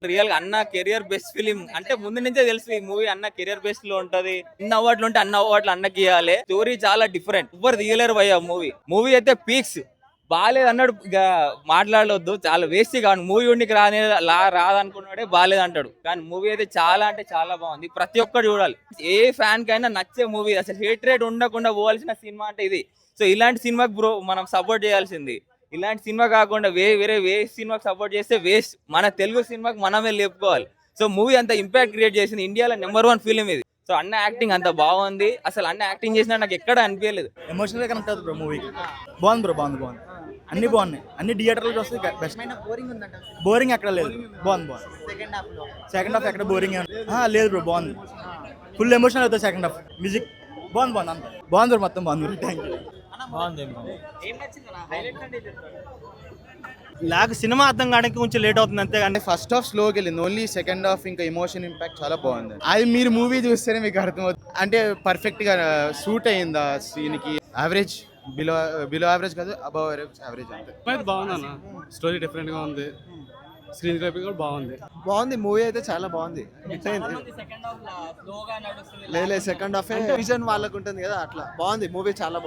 Real గా అన్న career best film అంటే ముందు నుంచే తెలుసు ఈ మూవీ అన్న కెరియర్ బెస్ట్ లో ఉంటది. అన్ని అవార్డులు ఉంటే అన్ని అవార్డులు అన్నకి ఇవ్వాలి. స్టోరీ చాలా డిఫరెంట్, ఎవరు తీయలేరు భయ్య. మూవీ అయితే పీక్స్. బాగాలేదు అన్నాడు మాట్లాడవద్దు, చాలా వేస్ట్. కాదు మూవీ ఉండికి రాదనుకున్నాడే బాగాలేదు అంటాడు, కానీ మూవీ అయితే చాలా అంటే చాలా బాగుంది. ప్రతి ఒక్కరు చూడాలి, ఏ ఫ్యాన్ కైనా నచ్చే మూవీ. అసలు హేట్రేట్ ఉండకుండా పోవాల్సిన సినిమా అంటే ఇది. సో ఇలాంటి సినిమాకి బ్రో మనం సపోర్ట్ చేయాల్సింది. ఇలాంటి సినిమా కాకుండా వేరే సినిమాకి సపోర్ట్ చేస్తే వేస్ట్. మన తెలుగు సినిమాకి మనమే లేపుకోవాలి. సో మూవీ అంత ఇంపాక్ట్ క్రియేట్ చేసింది, ఇండియాలో నెంబర్ 1 ఫిలిం ఇది. సో అన్న యాక్టింగ్ అంత బాగుంది, అసలు అన్న యాక్టింగ్ చేసినా నాకు ఎక్కడ అనిపించలేదు. ఎమోషనల్ గా కనెక్ట్ అవుతుంది బ్రో మూవీకి. బాగుంది బ్రో, బాగుంది. అన్ని బాగున్నాయి, అన్ని థియేటర్లో వస్తే బెస్ట్. బోరింగ్ ఎక్కడ లేదు, బాగుంది. సెకండ్ హాఫ్ ఎక్కడ బోరింగ్ లేదు బ్రో, బాగుంది. ఫుల్ ఎమోషనల్ అవుతుంది సెకండ్ హాఫ్. మ్యూజిక్ బాగుంది అంత బాగుంది బ్రో, మొత్తం బాగుంది. Thank you. నాకు సినిమా అర్థం కావడానికి కొంచెం లేట్ అవుతుంది అంతే. కానీ ఫస్ట్ హాఫ్ స్లోకి వెళ్ళింది, ఓన్లీ సెకండ్ హాఫ్ ఇంకా ఎమోషన్ ఇంపాక్ట్ చాలా బాగుంది. అది మీరు మూవీ చూస్తేనే మీకు అర్థమవుతుంది. అంటే పర్ఫెక్ట్ గా సూట్ అయ్యింది ఆ సీన్ కి. యావరేజ్, బిలో యావరేజ్ కాదు, అబవ్ యావరేజ్ అంతే. బాగుందన్న, స్టోరీ డిఫరెంట్ గా ఉంది, స్క్రీన్ గ్రాఫిక్ కూడా బాగుంది. మూవీ అయితే చాలా బాగుంది. లేదు సెకండ్ హాఫ్ విజన్ వాళ్ళకు ఉంటుంది కదా, అట్లా బాగుంది మూవీ, చాలా బాగుంది.